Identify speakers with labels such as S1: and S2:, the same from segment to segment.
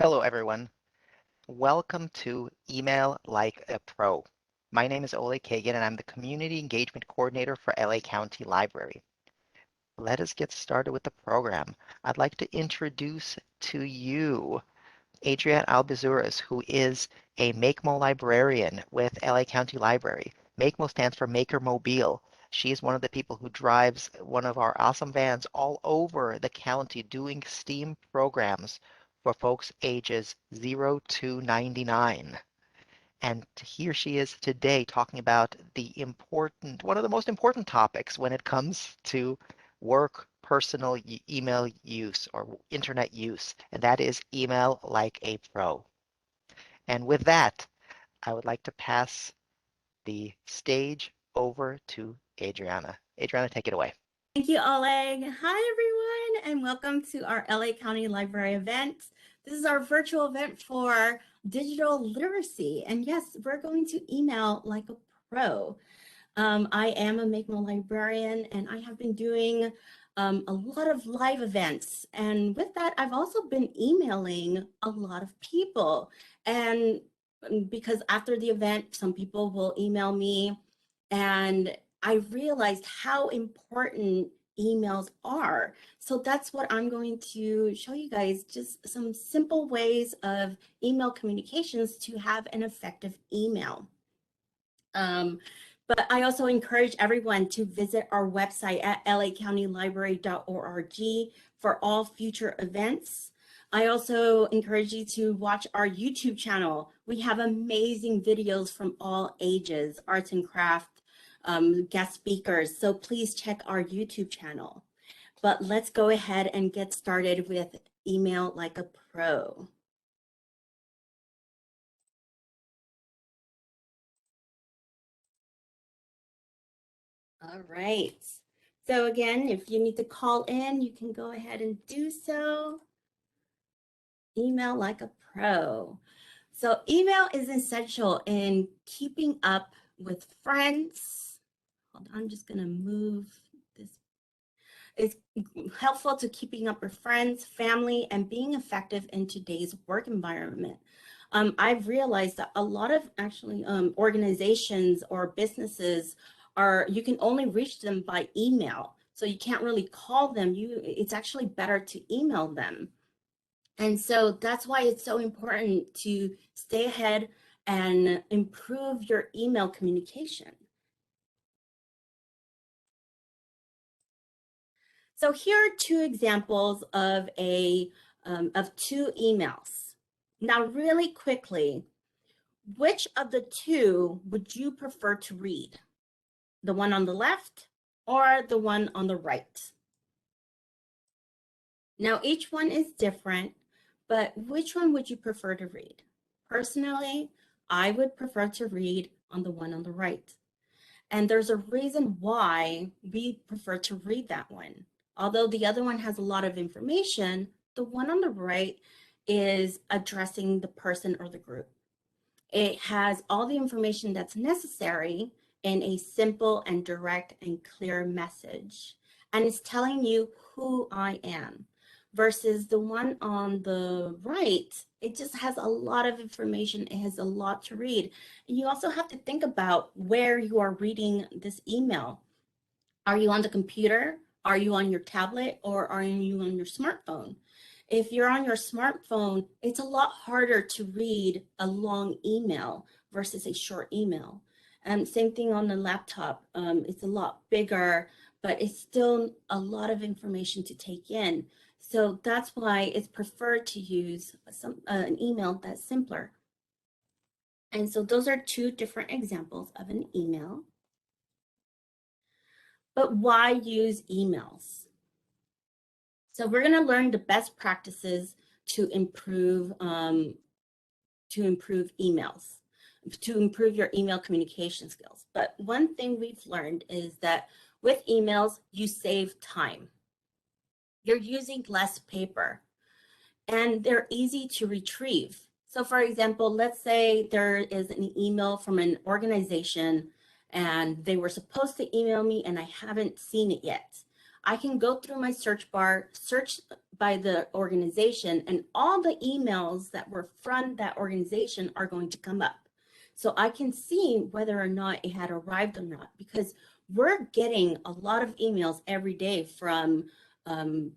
S1: Hello, everyone. Welcome to Email Like a Pro. My name is Ole Kagan, and I'm the Community Engagement Coordinator for LA County Library. Let us get started with the program. I'd like to introduce to you Adrienne Albizuras, who is a MakeMo librarian with LA County Library. MakeMo stands for Maker Mobile. She is one of the people who drives one of our awesome vans all over the county doing STEAM programs for folks ages 0 to 99. And here she is today talking about one of the most important topics when it comes to work, personal email use or internet use, and that is email like a pro. And with that, I would like to pass the stage over to Adriana. Adriana, take it away.
S2: Thank you, Oleg. Hi, everyone, and welcome to our LA County Library event. This is our virtual event for digital literacy. And yes, we're going to email like a pro. I am a MakeMo librarian, and I have been doing a lot of live events. And with that, I've also been emailing a lot of people. And because after the event, some people will email me, and I realized how important emails are. So that's what I'm going to show you guys, just some simple ways of email communications to have an effective email. But I also encourage everyone to visit our website at lacountylibrary.org for all future events. I also encourage you to watch our YouTube channel. We have amazing videos from all ages, arts and craft, guest speakers. So please check our YouTube channel. But let's go ahead and get started with Email Like a Pro. All right. So again, if you need to call in, you can go ahead and do so. Email like a pro. So email is essential in keeping up with friends. Hold on, I'm just going to move this. It's helpful to keeping up with friends, family, and being effective in today's work environment. I've realized that a lot of actually organizations or businesses you can only reach them by email. So you can't really call them. It's actually better to email them. And so that's why it's so important to stay ahead and improve your email communication. So here are two examples of two emails. Now, really quickly, which of the two would you prefer to read? The one on the left or the one on the right? Now, each one is different, but which one would you prefer to read? Personally, I would prefer to read on the one on the right. And there's a reason why we prefer to read that one. Although the other one has a lot of information, the one on the right is addressing the person or the group. It has all the information that's necessary in a simple and direct and clear message. And it's telling you who I am. Versus the one on the right, it just has a lot of information. It has a lot to read. And you also have to think about where you are reading this email. Are you on the computer? Are you on your tablet? Or are you on your smartphone? If you're on your smartphone, it's a lot harder to read a long email versus a short email. And same thing on the laptop. It's a lot bigger, but it's still a lot of information to take in. So that's why it's preferred to use an email that's simpler. And so those are two different examples of an email. But why use emails? So we're going to learn the best practices to improve emails, to improve your email communication skills. But one thing we've learned is that with emails, you save time. You're using less paper, and they're easy to retrieve. So for example, let's say there is an email from an organization and they were supposed to email me and I haven't seen it yet. I can go through my search bar, search by the organization, and all the emails that were from that organization are going to come up. So I can see whether or not it had arrived or not, because we're getting a lot of emails every day from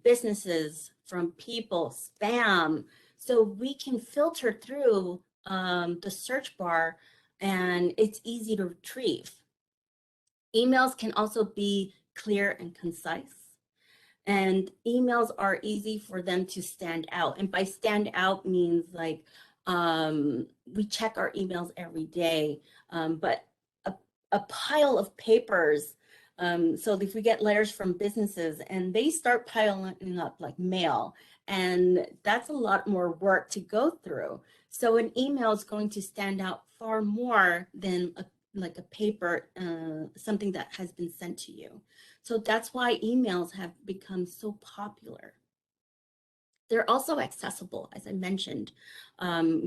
S2: businesses, from people, spam. So we can filter through the search bar, and it's easy to retrieve. Emails can also be clear and concise, and emails are easy for them to stand out. And by stand out means like we check our emails every day, but a, a pile of papers. So if we get letters from businesses and they start piling up like mail, and that's a lot more work to go through. So an email is going to stand out far more than like a paper, something that has been sent to you. So that's why emails have become so popular. They're also accessible, as I mentioned.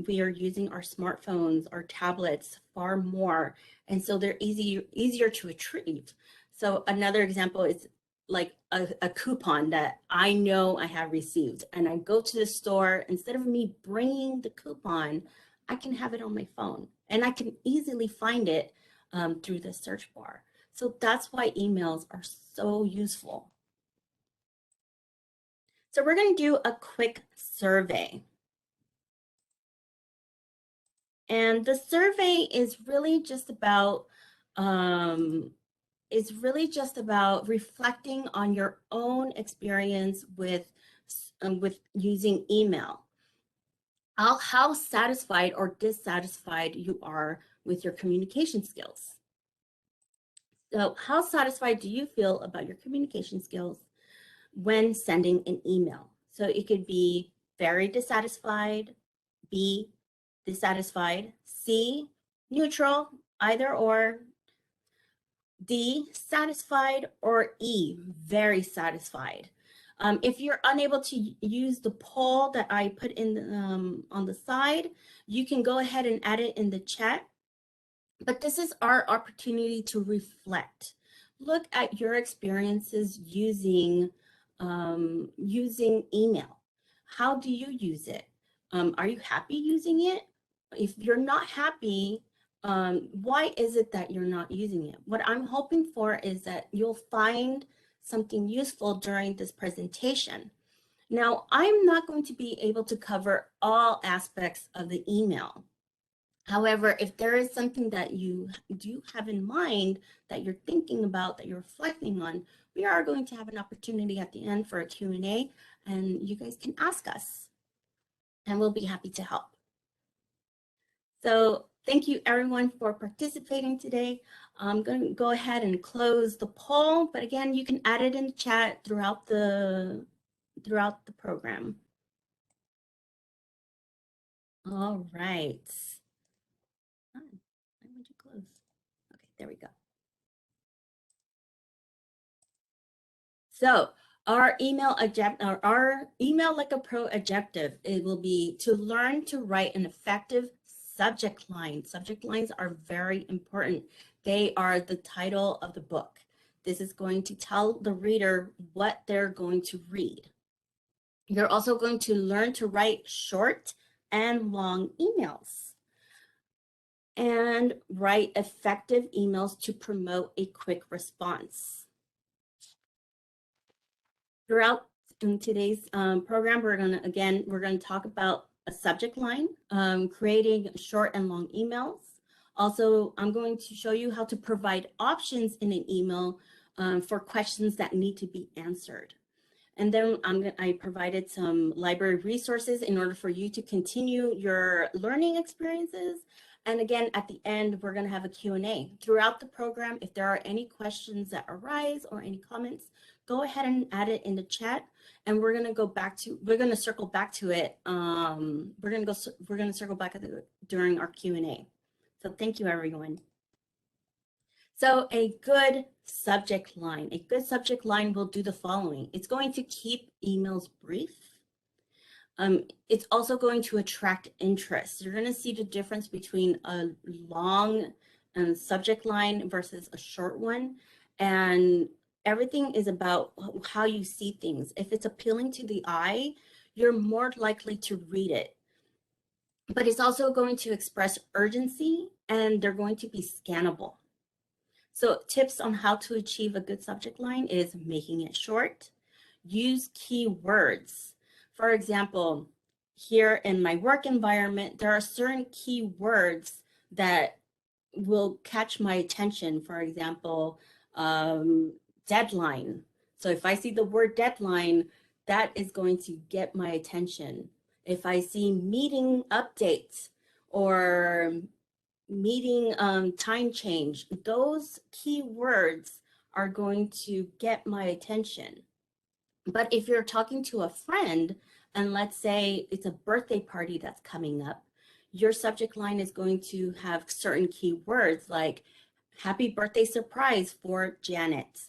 S2: We are using our smartphones, our tablets far more, and so they're easier to retrieve. So another example is like a coupon that I know I have received, and I go to the store. Instead of me bringing the coupon, I can have it on my phone, and I can easily find it through the search bar. So that's why emails are so useful. So we're going to do a quick survey. And the survey is really just about reflecting on your own experience with using email. How satisfied or dissatisfied you are with your communication skills. So how satisfied do you feel about your communication skills when sending an email? So it could be very dissatisfied, B, dissatisfied, C, neutral, either or, D, satisfied, or E, very satisfied. If you're unable to use the poll that I put in on the side, you can go ahead and add it in the chat. But this is our opportunity to reflect. Look at your experiences using email. How do you use it? Are you happy using it? If you're not happy, why is it that you're not using it? What I'm hoping for is that you'll find something useful during this presentation. Now, I'm not going to be able to cover all aspects of the email. However, if there is something that you do have in mind that you're thinking about, that you're reflecting on, we are going to have an opportunity at the end for a Q&A, and you guys can ask us, and we'll be happy to help. So thank you everyone for participating today. I'm going to go ahead and close the poll, but again, you can add it in the chat throughout the program. All right. Why would you close? Okay, there we go. So our email like a pro objective, it will be to learn to write an effective subject line. Subject lines are very important. They are the title of the book. This is going to tell the reader what they're going to read. You're also going to learn to write short and long emails and write effective emails to promote a quick response. Throughout in today's program, we're going to talk about a subject line, creating short and long emails. Also, I'm going to show you how to provide options in an email for questions that need to be answered. And then I provided some library resources in order for you to continue your learning experiences. And again, at the end, we're going to have a Q&A. Throughout the program, if there are any questions that arise or any comments, go ahead and add it in the chat, and we're going to circle back to it. We're going to circle back to it during our Q&A. So thank you, everyone. So a good subject line will do the following. It's going to keep emails brief. It's also going to attract interest. You're going to see the difference between a long subject line versus a short one. And everything is about how you see things. If it's appealing to the eye, you're more likely to read it. But it's also going to express urgency and they're going to be scannable. So tips on how to achieve a good subject line is making it short, use keywords. For example, here in my work environment, there are certain keywords that will catch my attention. For example, deadline. So if I see the word deadline, that is going to get my attention. If I see meeting updates or meeting time change, those keywords are going to get my attention. But if you're talking to a friend, and let's say it's a birthday party that's coming up, your subject line is going to have certain keywords like happy birthday surprise for Janet.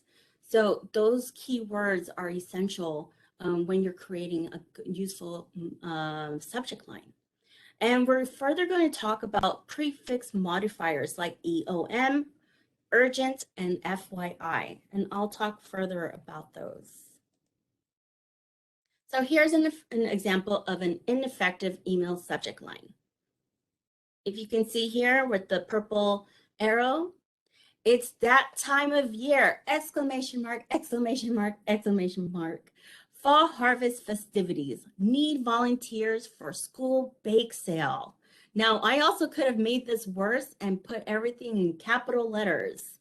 S2: So those keywords are essential when you're creating a useful subject line. And we're further going to talk about prefix modifiers like EOM, urgent, and FYI. And I'll talk further about those. So here's an example of an ineffective email subject line. If you can see here with the purple arrow, it's that time of year, exclamation mark, exclamation mark, exclamation mark. Fall harvest festivities, need volunteers for school bake sale. Now, I also could have made this worse and put everything in capital letters.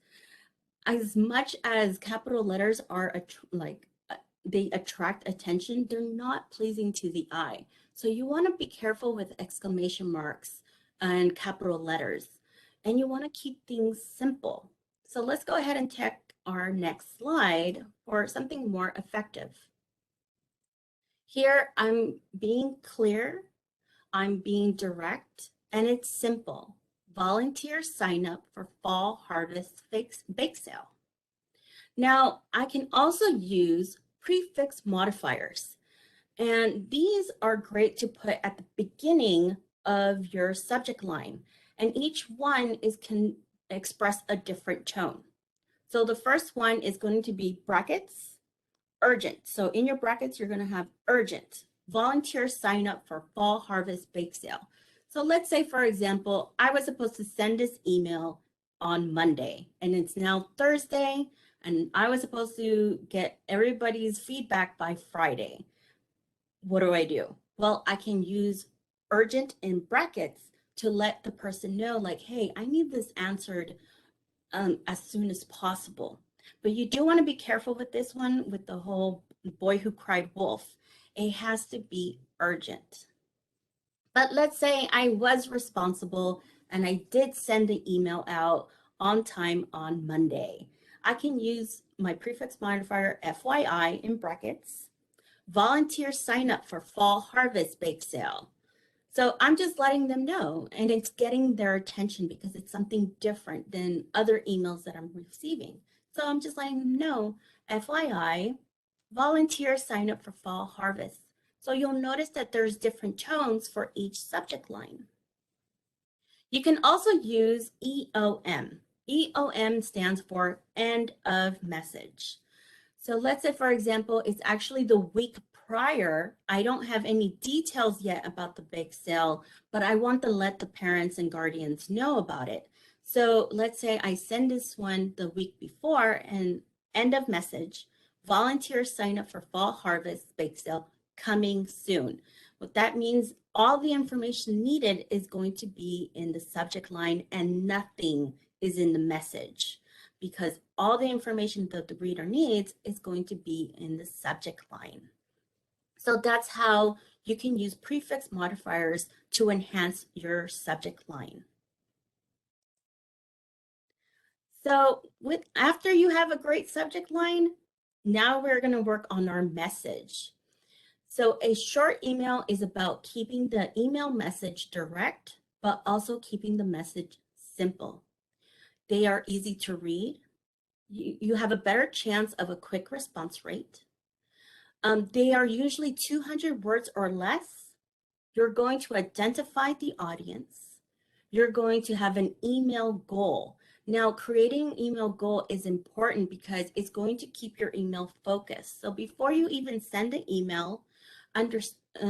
S2: As much as capital letters are they attract attention, they're not pleasing to the eye. So you want to be careful with exclamation marks and capital letters, and you want to keep things simple. So let's go ahead and check our next slide for something more effective. Here, I'm being clear, I'm being direct, and it's simple. Volunteers sign up for fall harvest bake sale. Now, I can also use prefix modifiers, and these are great to put at the beginning of your subject line, and each one can express a different tone. So the first one is going to be brackets, urgent. So in your brackets, you're going to have urgent. Volunteers sign up for fall harvest bake sale. So let's say, for example, I was supposed to send this email on Monday, and it's now Thursday, and I was supposed to get everybody's feedback by Friday. What do? Well, I can use urgent in brackets to let the person know, like, hey, I need this answered as soon as possible. But you do want to be careful with this one, with the whole boy who cried wolf. It has to be urgent. But let's say I was responsible and I did send the email out on time on Monday. I can use my prefix modifier FYI in brackets. Volunteers sign up for fall harvest bake sale. So I'm just letting them know, and it's getting their attention because it's something different than other emails that I'm receiving. So I'm just letting them know, FYI, volunteers sign up for fall harvest. So you'll notice that there's different tones for each subject line. You can also use EOM. EOM stands for end of message. So let's say, for example, it's actually the week prior. I don't have any details yet about the bake sale, but I want to let the parents and guardians know about it. So let's say I send this one the week before and end of message, volunteers sign up for fall harvest bake sale coming soon. What that means, all the information needed is going to be in the subject line and nothing is in the message, because all the information that the reader needs is going to be in the subject line. So that's how you can use prefix modifiers to enhance your subject line. So after you have a great subject line, now we're going to work on our message. So a short email is about keeping the email message direct, but also keeping the message simple. They are easy to read. You have a better chance of a quick response rate. They are usually 200 words or less. You're going to identify the audience. You're going to have an email goal. Now, creating email goal is important because it's going to keep your email focused. So before you even send the email, under,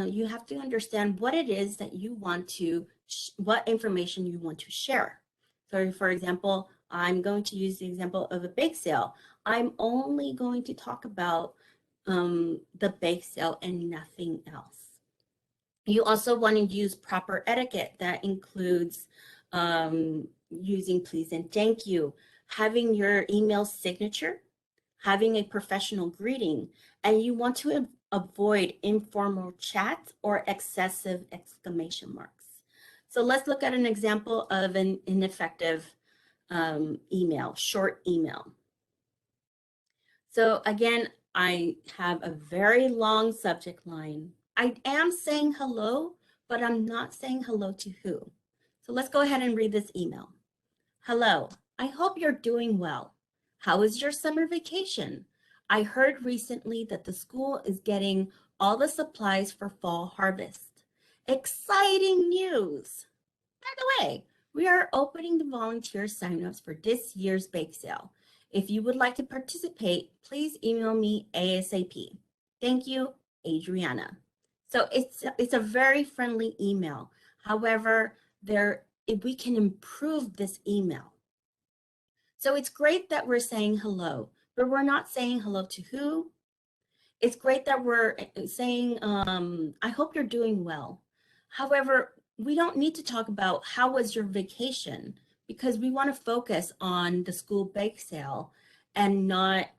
S2: you have to understand what it is that you want to, what information you want to share. So for example, I'm going to use the example of a bake sale. I'm only going to talk about the bake sale and nothing else. You also want to use proper etiquette that includes using please and thank you, having your email signature, having a professional greeting, and you want to avoid informal chat or excessive exclamation marks. So let's look at an example of an ineffective email, short email. So again, I have a very long subject line. I am saying hello, but I'm not saying hello to who. So let's go ahead and read this email. Hello, I hope you're doing well. How was your summer vacation? I heard recently that the school is getting all the supplies for fall harvest. Exciting news! By the way, we are opening the volunteer signups for this year's bake sale. If you would like to participate, please email me ASAP. Thank you, Adriana. So it's a very friendly email. However, if we can improve this email. So it's great that we're saying hello, but we're not saying hello to who. It's great that we're saying, I hope you're doing well. However, we don't need to talk about how was your vacation because we want to focus on the school bake sale and not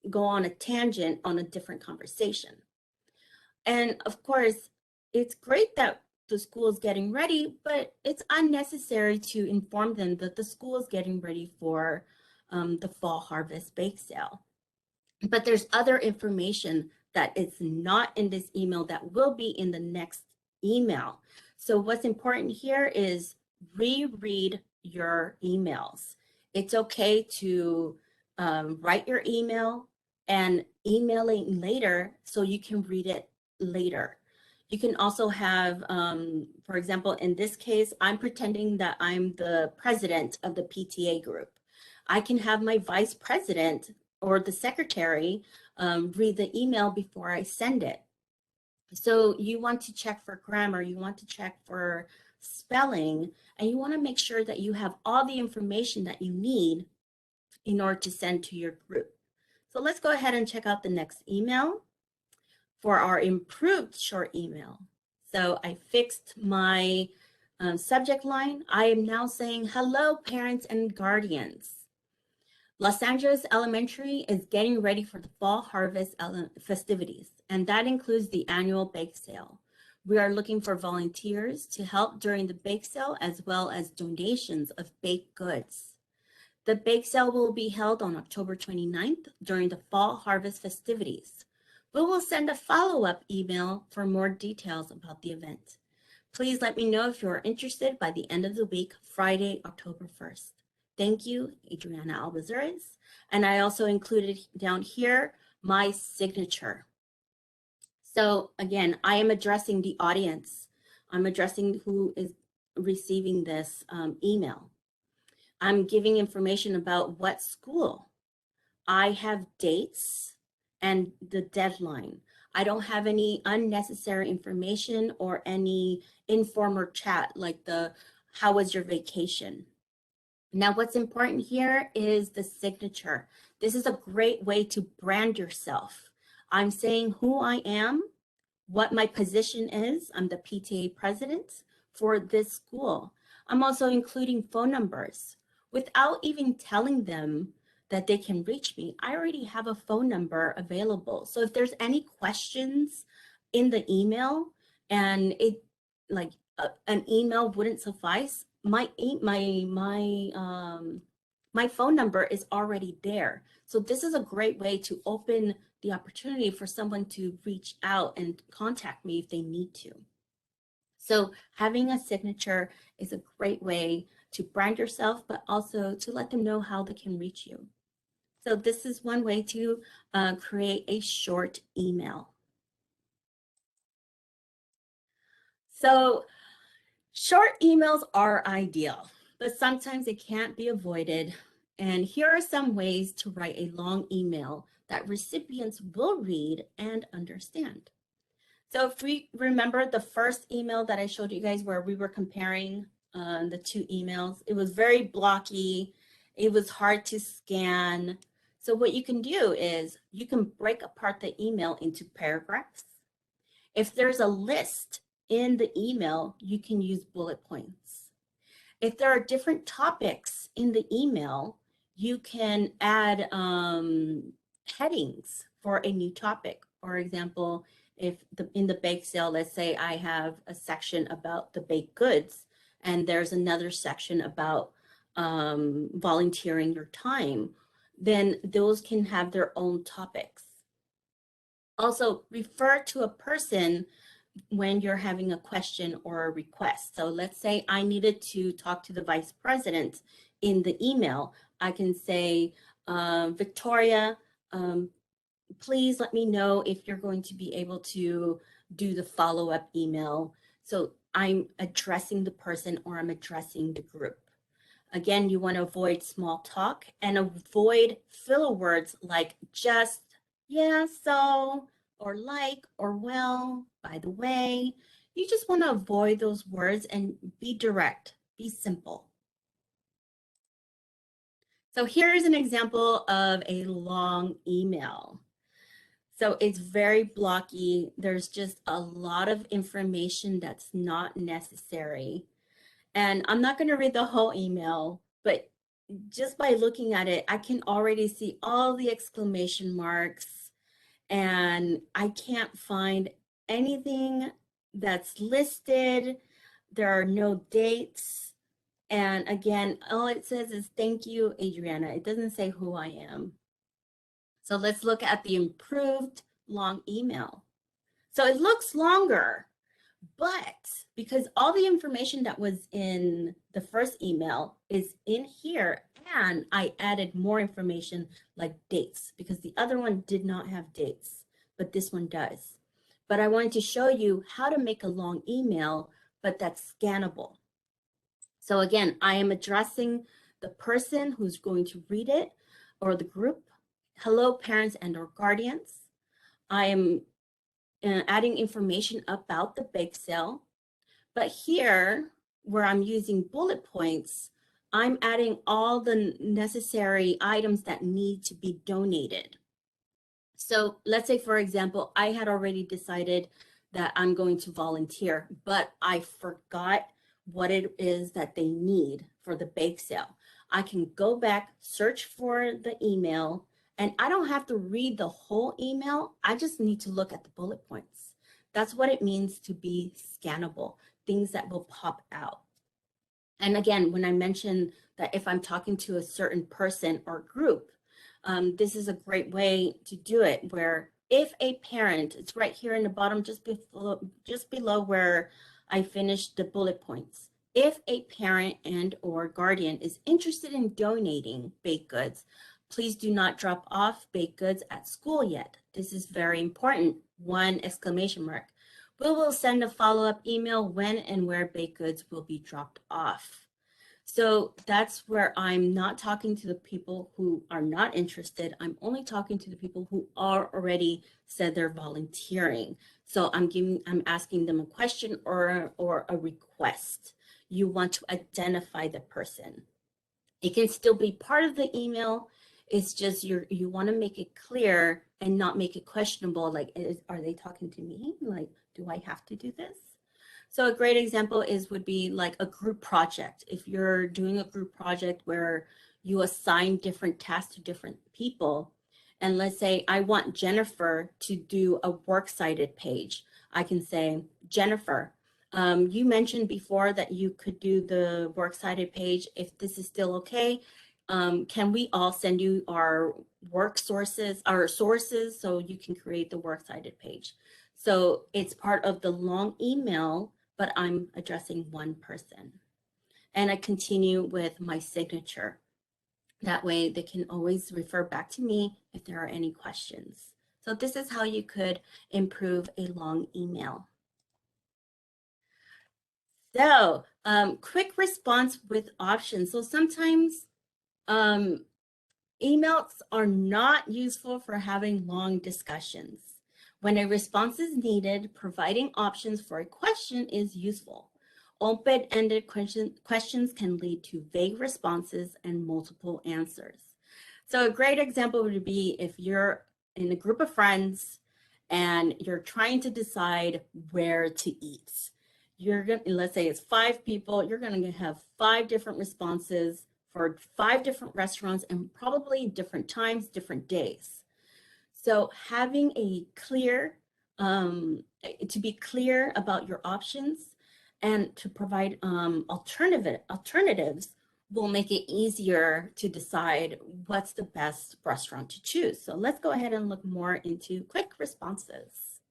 S2: go on a tangent on a different conversation. And of course, it's great that the school is getting ready, but it's unnecessary to inform them that the school is getting ready for the fall harvest bake sale. But there's other information that is not in this email that will be in the next email. So what's important here is reread your emails. It's okay to write your email and email it later so you can read it later. You can also have, for example, in this case, I'm pretending that I'm the president of the PTA group. I can have my vice president or the secretary read the email before I send it. So you want to check for grammar, you want to check for spelling, and you want to make sure that you have all the information that you need in order to send to your group. So let's go ahead and check out the next email for our improved short email. So I fixed my subject line. I am now saying, hello, parents and guardians. Los Angeles Elementary is getting ready for the fall harvest festivities, and that includes the annual bake sale. We are looking for volunteers to help during the bake sale as well as donations of baked goods. The bake sale will be held on October 29th during the fall harvest festivities. We will send a follow-up email for more details about the event. Please let me know if you are interested by the end of the week, Friday, October 1st. Thank you, Adriana Albazuris. And I also included down here my signature. So again, I am addressing the audience. I'm addressing who is receiving this email. I'm giving information about what school. I have dates and the deadline. I don't have any unnecessary information or any informal chat like the how was your vacation. Now, what's important here is the signature. This is a great way to brand yourself. I'm saying who I am, what my position is. I'm the PTA president for this school. I'm also including phone numbers. Without even telling them that they can reach me, I already have a phone number available. So if there's any questions in the email and it like an email wouldn't suffice, my phone number is already there. So this is a great way to open the opportunity for someone to reach out and contact me if they need to. So having a signature is a great way to brand yourself, but also to let them know how they can reach you. So this is one way to create a short email. So short emails are ideal, but sometimes it can't be avoided. And here are some ways to write a long email that recipients will read and understand. So if we remember the first email that I showed you guys where we were comparing the two emails, it was very blocky. It was hard to scan. So what you can do is you can break apart the email into paragraphs. If there's a list in the email, you can use bullet points. If there are different topics in the email, you can add headings for a new topic. For example, if in the bake sale, let's say I have a section about the baked goods, and there's another section about volunteering your time, then those can have their own topics. Also, refer to a person when you're having a question or a request. So let's say I needed to talk to the vice president in the email. I can say, Victoria, please let me know if you're going to be able to do the follow-up email. So I'm addressing the person or I'm addressing the group. Again, you want to avoid small talk and avoid filler words like just, yeah, so, or like, or well, by the way. You just want to avoid those words and be direct, be simple. So here's an example of a long email. So it's very blocky. There's just a lot of information that's not necessary. And I'm not going to read the whole email, but just by looking at it, I can already see all the exclamation marks, and I can't find anything that's listed. There are no dates. And again, all it says is thank you, Adriana. It doesn't say who I am. So let's look at the improved long email. So it looks longer, but because all the information that was in the first email is in here, and I added more information like dates, because the other one did not have dates, but this one does. But I wanted to show you how to make a long email, but that's scannable. So again, I am addressing the person who's going to read it or the group. Hello, parents and or guardians. I am adding information about the bake sale. But here, where I'm using bullet points, I'm adding all the necessary items that need to be donated. So let's say, for example, I had already decided that I'm going to volunteer, but I forgot what it is that they need for the bake sale. I can go back, search for the email, and I don't have to read the whole email. I just need to look at the bullet points. That's what it means to be scannable, things that will pop out. And again, when I mentioned that if I'm talking to a certain person or group, this is a great way to do it, where if a parent, it's right here in the bottom, just below where I finished the bullet points. If a parent and or guardian is interested in donating baked goods, please do not drop off baked goods at school yet. This is very important. One exclamation mark. We will send a follow-up email when and where baked goods will be dropped off. So that's where I'm not talking to the people who are not interested. I'm only talking to the people who are already said they're volunteering. So I'm asking them a question or a request. You want to identify the person. It can still be part of the email. It's just you want to make it clear and not make it questionable. Like, are they talking to me? Like, do I have to do this? So a great example would be like a group project. If you're doing a group project where you assign different tasks to different people, and let's say I want Jennifer to do a works cited page, I can say, Jennifer, you mentioned before that you could do the works cited page. If this is still okay, can we all send you our sources, so you can create the works cited page? So it's part of the long email, but I'm addressing one person. And I continue with my signature. That way they can always refer back to me if there are any questions. So this is how you could improve a long email. So Quick response with options. So sometimes um, emails are not useful for having long discussions. When a response is needed, providing options for a question is useful. Open-ended questions can lead to vague responses and multiple answers. So a great example would be if you're in a group of friends and you're trying to decide where to eat. You're going to, let's say it's 5 people, you're going to have 5 different responses for 5 different restaurants and probably different times, different days. So having a clear, to be clear about your options and to provide alternatives will make it easier to decide what's the best restaurant to choose. So let's go ahead and look more into quick responses.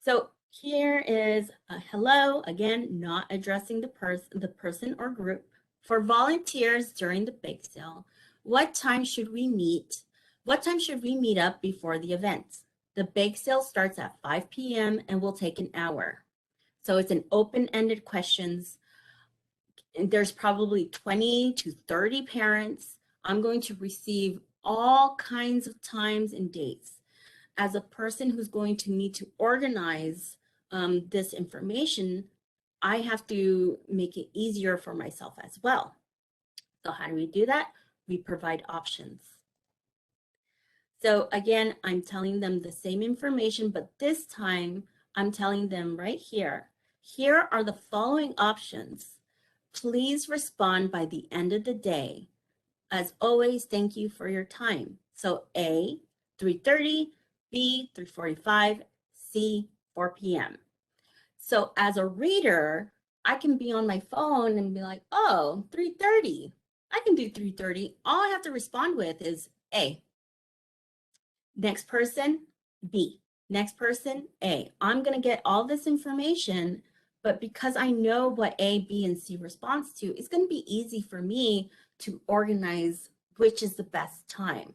S2: So here is a hello, again, not addressing the person or group. For volunteers during the bake sale, what time should we meet? What time should we meet up before the event? The bake sale starts at 5 p.m. and will take an hour. So it's an open-ended questions. And there's probably 20 to 30 parents. I'm going to receive all kinds of times and dates as a person who's going to need to organize this information, I have to make it easier for myself as well. So how do we do that? We provide options. So again, I'm telling them the same information, but this time I'm telling them right here, here are the following options. Please respond by the end of the day. As always, thank you for your time. So A, 3:30, B, 3:45, C, 4 p.m. So as a reader, I can be on my phone and be like, oh, 3:30. I can do 3:30. All I have to respond with is A. Next person, B. Next person, A. I'm going to get all this information, but because I know what A, B, and C responds to, it's going to be easy for me to organize which is the best time.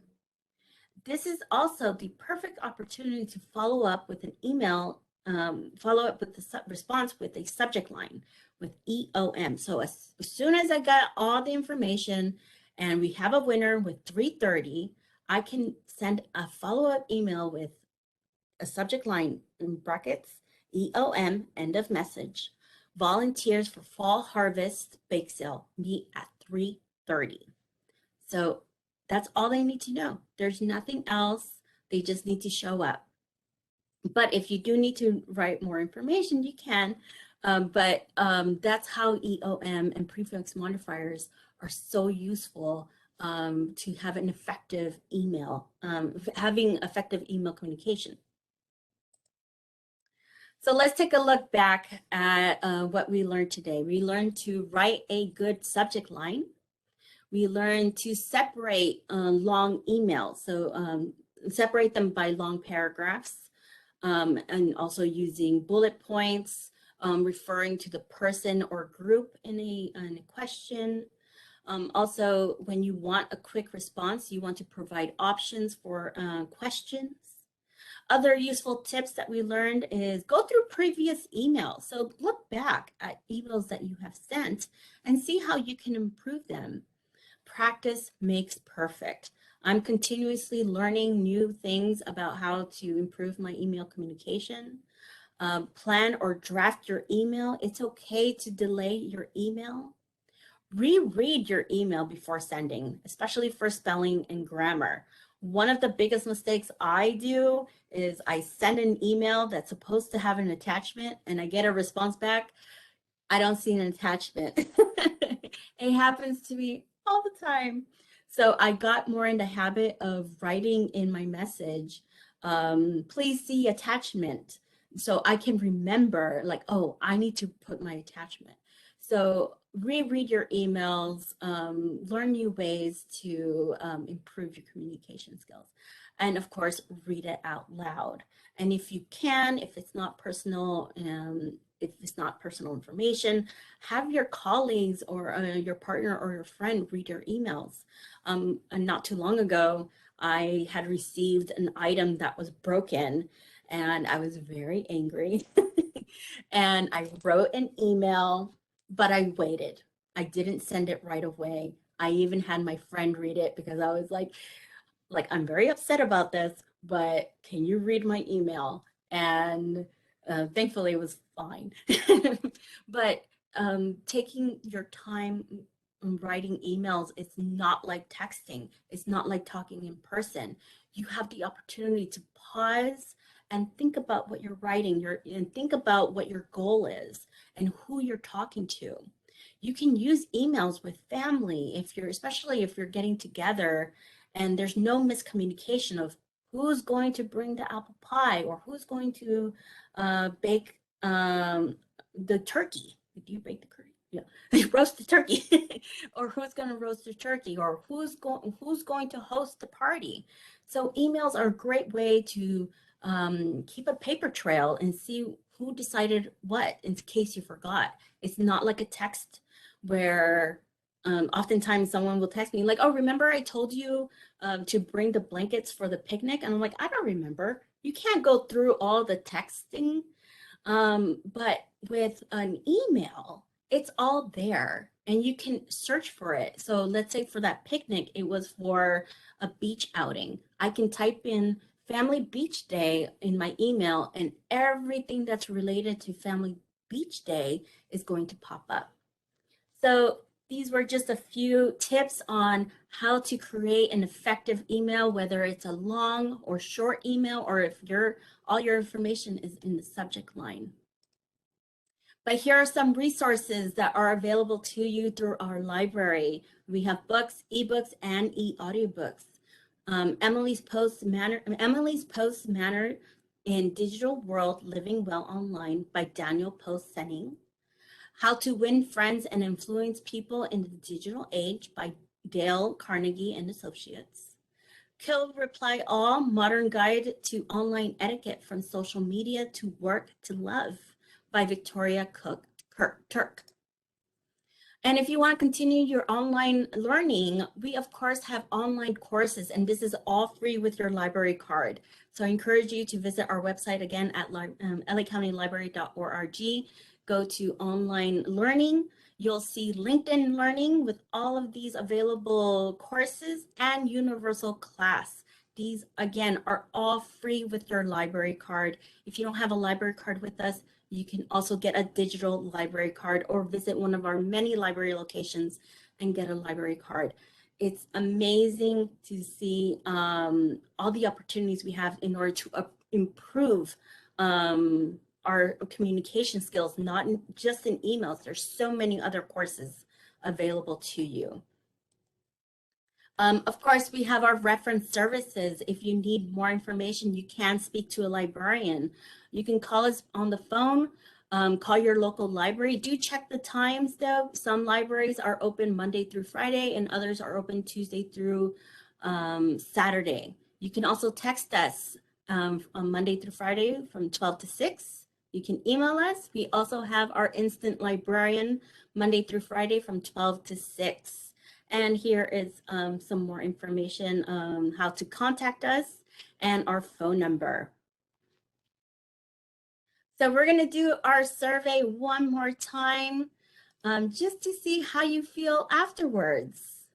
S2: This is also the perfect opportunity to follow up with an email, follow up with the response with a subject line with EOM. So as soon as I got all the information and we have a winner with 3:30, I can send a follow-up email with a subject line in brackets, EOM, end of message. Volunteers for fall harvest bake sale meet at 3:30. So that's all they need to know. There's nothing else. They just need to show up. But if you do need to write more information, you can. But that's how EOM and prefix modifiers are so useful to have an effective email, having effective email communication. So let's take a look back at what we learned today. We learned to write a good subject line. We learned to separate long emails, so separate them by long paragraphs, and also using bullet points, referring to the person or group in a question. Also, when you want a quick response, you want to provide options for questions. Other useful tips that we learned is go through previous emails. So look back at emails that you have sent and see how you can improve them. Practice makes perfect. I'm continuously learning new things about how to improve my email communication. Plan or draft your email. It's okay to delay your email. Reread your email before sending, especially for spelling and grammar. One of the biggest mistakes I do is I send an email that's supposed to have an attachment and I get a response back. I don't see an attachment. It happens to me all the time. So I got more in the habit of writing in my message, please see attachment. So I can remember like, oh, I need to put my attachment. So reread your emails, learn new ways to improve your communication skills. And of course, read it out loud. And if you can, if it's not personal information, have your colleagues or your partner or your friend read your emails. And not too long ago, I had received an item that was broken and I was very angry. And I wrote an email but I waited. I didn't send it right away. I even had my friend read it because I was like I'm very upset about this, but can you read my email? And thankfully it was fine. But taking your time writing emails, it's not like texting. It's not like talking in person. You have the opportunity to pause and think about what you're writing, and think about what your goal is and who you're talking to. You can use emails with family if you're, especially if you're getting together and there's no miscommunication of who's going to bring the apple pie or who's going to bake the turkey. Do you bake the turkey? Yeah, roast the turkey, or who's going to roast the turkey, or who's going to host the party. So emails are a great way to keep a paper trail and see who decided what in case you forgot. It's not like a text where oftentimes someone will text me like, "Oh, remember I told you to bring the blankets for the picnic?" And I'm like, "I don't remember." You can't go through all the texting, but with an email, it's all there and you can search for it. So let's say for that picnic, it was for a beach outing. I can type in Family Beach Day in my email, and everything that's related to Family Beach Day is going to pop up. So these were just a few tips on how to create an effective email, whether it's a long or short email, or if all your information is in the subject line. But here are some resources that are available to you through our library. We have books, ebooks, and e-audiobooks. Emily's Post Manner in Digital World Living Well Online by Daniel Post Senning. How to Win Friends and Influence People in the Digital Age by Dale Carnegie and Associates. Kill Reply All, Modern Guide to Online Etiquette from Social Media to Work to Love by Victoria Turk. And if you want to continue your online learning, we of course have online courses, and this is all free with your library card. So I encourage you to visit our website again at lacountylibrary.org. Go to online learning. You'll see LinkedIn Learning with all of these available courses and Universal Class. These, again, are all free with your library card. If you don't have a library card with us, you can also get a digital library card or visit one of our many library locations and get a library card. It's amazing to see all the opportunities we have in order to improve our communication skills, not just in emails. There's so many other courses available to you. Of course, we have our reference services. If you need more information, you can speak to a librarian. You can call us on the phone, call your local library. Do check the times though. Some libraries are open Monday through Friday and others are open Tuesday through Saturday. You can also text us on Monday through Friday from 12 to 6. You can email us. We also have our instant librarian Monday through Friday from 12 to 6. And here is some more information how to contact us and our phone number. So we're going to do our survey one more time just to see how you feel afterwards.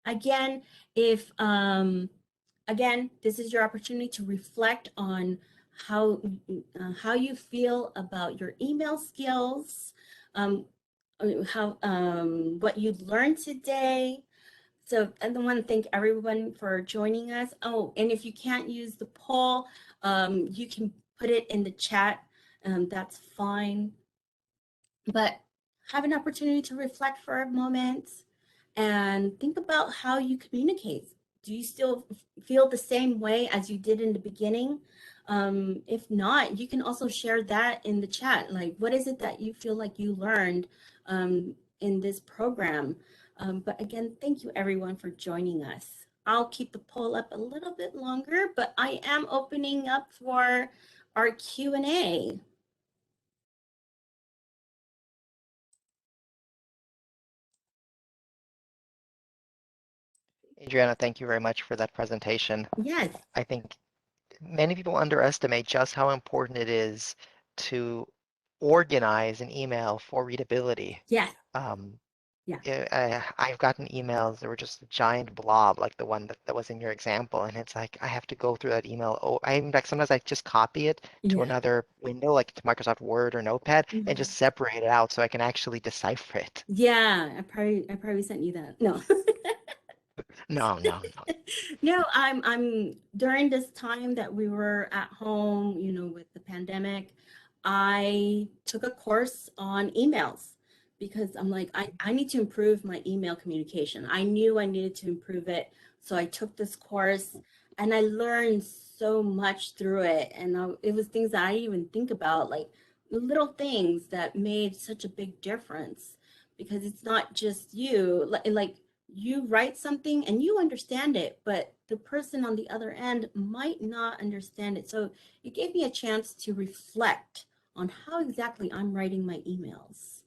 S2: Again, if again, this is your opportunity to reflect on how you feel about your email skills, what you learned today. So I want to thank everyone for joining us. Oh, and if you can't use the poll, you can put it in the chat. That's fine. But have an opportunity to reflect for a moment and think about how you communicate. Do you still feel the same way as you did in the beginning? If not, you can also share that in the chat. Like, what is it that you feel like you learned in this program? But again, thank you everyone for joining us. I'll keep the poll up a little bit longer, but I am opening up for our Q&A.
S1: Adriana, thank you very much for that presentation.
S2: Yes.
S1: I think many people underestimate just how important it is to organize an email for readability.
S2: Yes.
S1: Um,
S2: Yeah.
S1: I've gotten emails that were just a giant blob, like the one that was in your example, and it's like I have to go through that email. Oh, I even like sometimes I just copy it to
S2: Yeah.
S1: another window, like to Microsoft Word or Notepad, and just
S2: Mhm.
S1: separate it out so I can actually decipher it.
S2: Yeah. I probably sent you that. No.
S1: No, no, no.
S2: No, I'm during this time that we were at home, with the pandemic, I took a course on emails because I'm like, I need to improve my email communication. I knew I needed to improve it. So I took this course and I learned so much through it. And it was things that I didn't even think about, like little things that made such a big difference because it's not just you. Like you write something and you understand it, but the person on the other end might not understand it. So it gave me a chance to reflect on how exactly I'm writing my emails.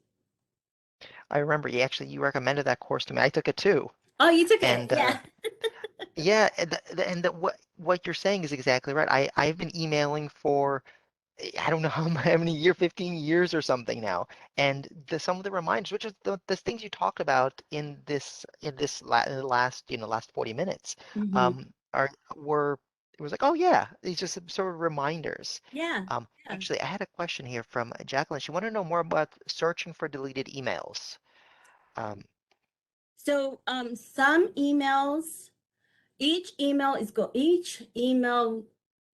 S1: I remember you recommended that course to me. I took it too,
S2: Oh, you took it.
S1: and
S2: Yeah.
S1: yeah, what you're saying is exactly right. I've been emailing for I don't know how many 15 years or something now. And some of the reminders, which is the things you talked about in the last, last 40 minutes,
S2: Hmm.
S1: are were it was like, oh yeah, these just sort of reminders.
S2: Yeah. Yeah.
S1: Actually, I had a question here from Jacqueline. She wanted to know more about searching for deleted emails. Um,
S2: So some emails, each email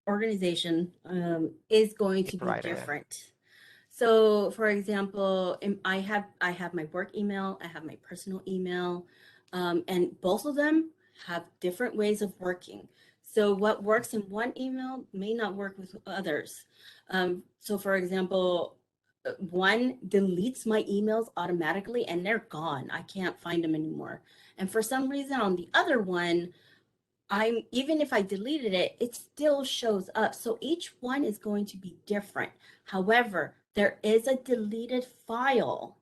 S2: organization is going to be
S1: provider, yeah.
S2: different. So, for example, I have my work email, I have my personal email, and both of them have different ways of working. So, what works in one email may not work with others. So, for example, one deletes my emails automatically and they're gone. I can't find them anymore. And for some reason, on the other one, I'm even if I deleted it, it still shows up. So each one is going to be different. However, there is a deleted file,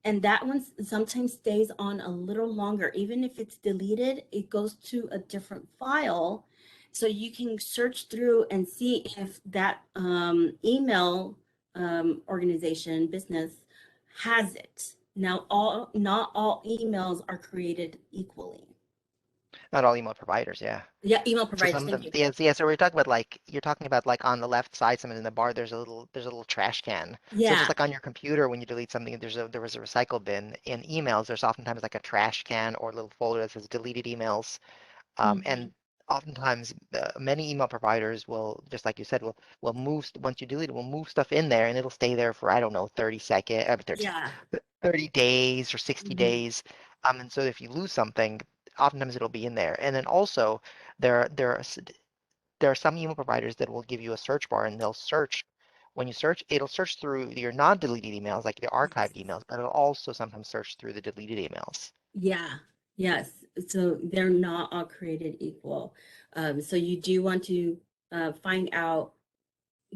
S2: and that one sometimes stays on a little longer. Even if it's deleted, it goes to a different file. So you can search through and see if that email organization business has it. Now, not all emails are created equally.
S1: Not all email providers, yeah.
S2: Yeah, email
S1: So
S2: providers.
S1: some of
S2: Thank
S1: them,
S2: you.
S1: yes, yeah. So we're talking about like you're talking about like on the left side, something in the bar. There's a little trash can. So just
S2: Yeah.
S1: like on your computer, when you delete something, there was a recycle bin. In emails, there's oftentimes like a trash can or a little folder that says deleted emails.
S2: Hmm.
S1: And oftentimes, many email providers will, just like you said, will once you delete it, will move stuff in there, and it'll stay there for I don't know
S2: Yeah.
S1: 30 days or 60
S2: Hmm.
S1: days. And so if you lose something, oftentimes it'll be in there. And then also there are there are some email providers that will give you a search bar and they'll search. When you search, it'll search through your non-deleted emails, like the
S2: Yes.
S1: archived emails, but it'll also sometimes search through the deleted emails.
S2: Yeah. Yes. So they're not all created equal. So you do want to find out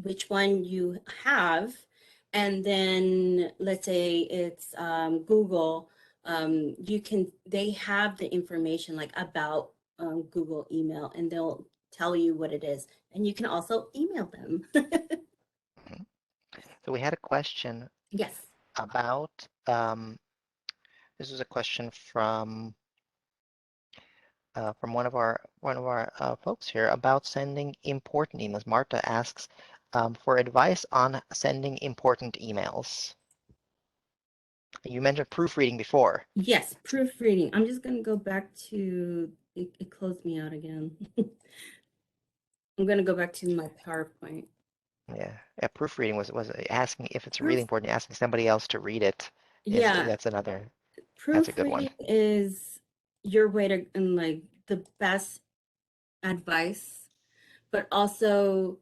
S2: which one you have, and then let's say it's Google. They have the information like about Google email, and they'll tell you what it is, and you can also email them.
S1: Mhm. So we had a question
S2: Yes.
S1: about, this is a question from one of our folks here about sending important emails. Marta asks for advice on sending important emails. You mentioned proofreading before.
S2: Yes, proofreading. I'm just going to go back to it, it closed me out again. I'm going to go back to my PowerPoint.
S1: Yeah, proofreading was asking if it's really
S2: Proof,
S1: important, asking somebody else to read it is
S2: yeah,
S1: that's a good one.
S2: proofreading is your way to, and like the best advice, but also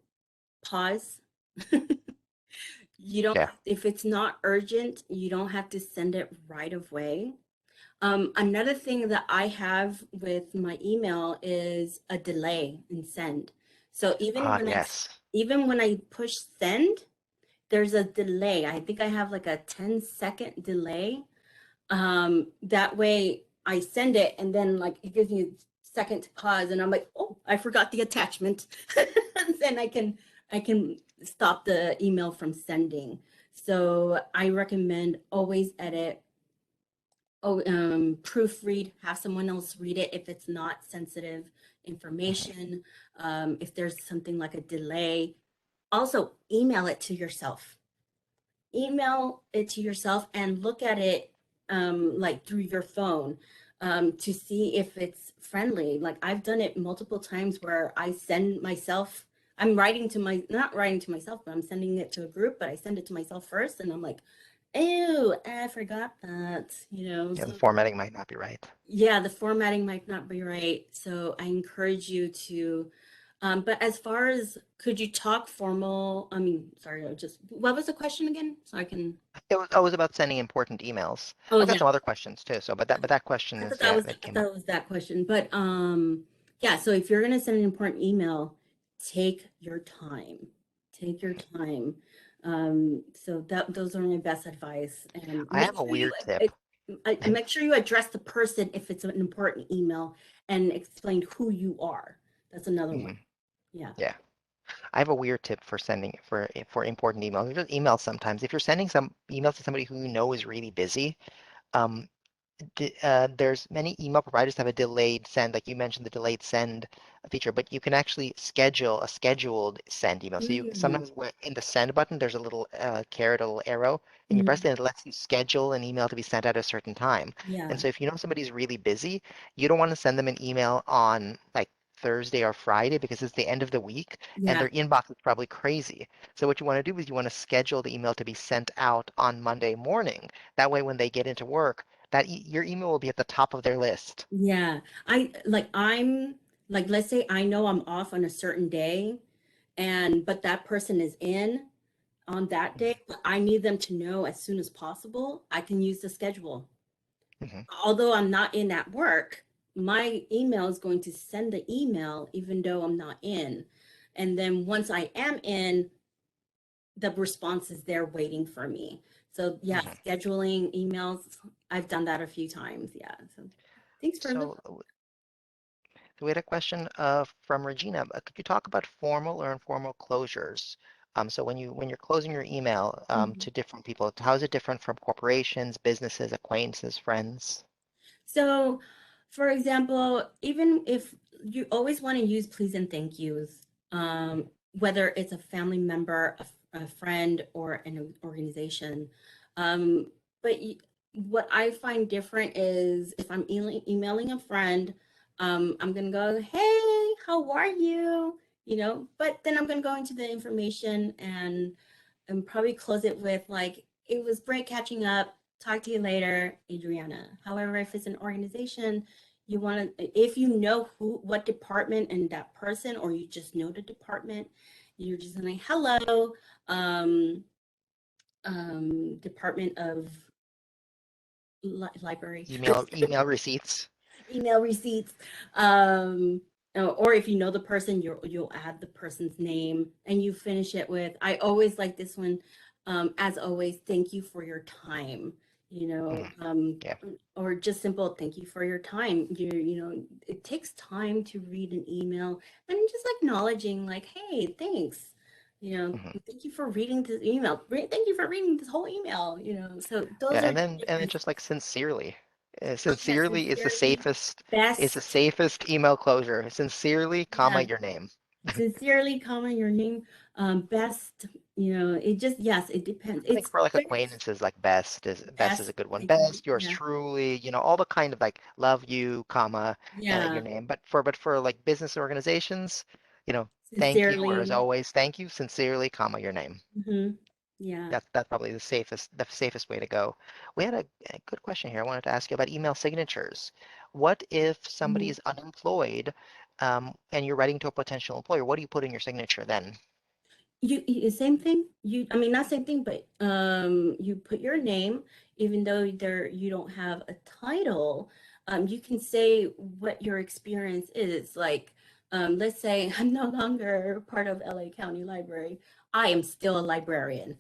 S2: pause. You don't
S1: Yeah.
S2: have, if it's not urgent, you don't have to send it right away. Another thing that I have with my email is a delay in send. So
S1: Yes.
S2: even when I push send, there's a delay. I think I have like a 10-second delay. That way I send it and then like it gives me a second to pause and I'm like, oh, I forgot the attachment. Then I can stop the email from sending. So I recommend always edit, proofread, have someone else read it if it's not sensitive
S1: Mhm.
S2: information, if there's something like a delay. Also, email it to yourself. Email it to yourself and look at it like through your phone to see if it's friendly. Like I've done it multiple times where I send myself, I'm writing to my, not writing to myself, but I'm sending it to a group, but I send it to myself first and I'm like, ew, I forgot that, you know.
S1: Yeah, the
S2: So
S1: formatting might not be right.
S2: yeah, the formatting might not be right. So I encourage you to, but as far as could you talk formal? I mean, sorry, I just, what was the question again? So I can,
S1: It was about sending important emails.
S2: oh
S1: I've got
S2: yeah,
S1: some other questions too, so but that question
S2: I thought
S1: is,
S2: that
S1: yeah,
S2: was,
S1: that
S2: I
S1: came
S2: thought
S1: up.
S2: it was that question. But yeah, so if you're gonna send an important email, take your time. Take your time. So that those are my best advice. And
S1: I have a weird tip.
S2: make sure you address the person if it's an important email and explain who you are. That's another one.
S1: Mhm.
S2: Yeah.
S1: Yeah. I have a weird tip for sending for important emails. Or just emails sometimes. If you're sending some emails to somebody who you know is really busy, um, there's many email providers have a delayed send, like you mentioned, the delayed send feature, but you can actually schedule a scheduled send email. So you
S2: Mm,
S1: sometimes in the send button, there's a little caret, a little arrow, and you press
S2: mhm.
S1: it, and it lets you schedule an email to be sent at a certain time. And
S2: Yeah.
S1: so if you know somebody's really busy, you don't want to send them an email on like Thursday or Friday because it's the end of the week and
S2: Yeah.
S1: their inbox is probably crazy. So what you want to do is you want to schedule the email to be sent out on Monday morning. That way, when they get into work, your email will be at the top of their list.
S2: Yeah. I'm like, let's say I know I'm off on a certain day and but that person is in on that day,
S1: Mhm,
S2: but I need them to know as soon as possible. I can use the schedule.
S1: mhm,
S2: Although I'm not in at work, my email is going to send the email even though I'm not in. And then once I am in, the response is there waiting for me. So yeah,
S1: mhm.
S2: scheduling emails, I've done that a few times. Yeah. So thanks for the
S1: So we had a question from Regina. Could you talk about formal or informal closures? So when you're closing your email
S2: Mhm.
S1: to different people, how is it different from corporations, businesses, acquaintances, friends?
S2: So, for example, even if you always want to use please and thank yous, whether it's a family member, a friend, or an organization. Um, but what I find different is if I'm emailing a friend, I'm going to go, hey, how are you? You know, but then I'm going to go into the information and probably close it with like, it was great catching up. Talk to you later, Adriana. However, if it's an organization, you want to, if you know who, what department and that person, or you just know the department, you're just like, hello, um, Department of Library.
S1: Email receipts.
S2: Email receipts. Um, or if you know the person, you'll add the person's name and you finish it with, I always like this one, as always, thank you for your time, you know,
S1: Mhm. Yeah.
S2: or just simple, thank you for your time. You know, it takes time to read an email and just acknowledging like, hey, thanks. You know,
S1: Mhm.
S2: thank you for reading this email. Thank you for reading this whole email. You know, so
S1: Yeah,
S2: those are
S1: and
S2: the
S1: then
S2: differences.
S1: just like sincerely.
S2: Yes,
S1: Sincerely
S2: sincerely,
S1: is the
S2: best,
S1: safest email closure. Sincerely, comma,
S2: yeah,
S1: your name.
S2: sincerely, comment your name, best, you know, it just, yes, it depends.
S1: I think
S2: It's
S1: for like
S2: very
S1: acquaintances, like best is
S2: best,
S1: a good one.
S2: thank you,
S1: Best, yours
S2: yeah,
S1: truly, all the kind of like love you, comma, your
S2: yeah,
S1: name. But for like business organizations, thank you, or as
S2: sincerely,
S1: always, thank you, sincerely, comma, your name.
S2: yeah.
S1: That's probably the safest way to go. We had a good question here. I wanted to ask you about email signatures. What if somebody
S2: Mhm.
S1: is unemployed, and you're writing to a potential employer? What do you put in your signature then?
S2: Same thing. I mean, not same thing, but you put your name, even though there you don't have a title. You can say what your experience is. Like, let's say I'm no longer part of LA County Library. I am still a librarian.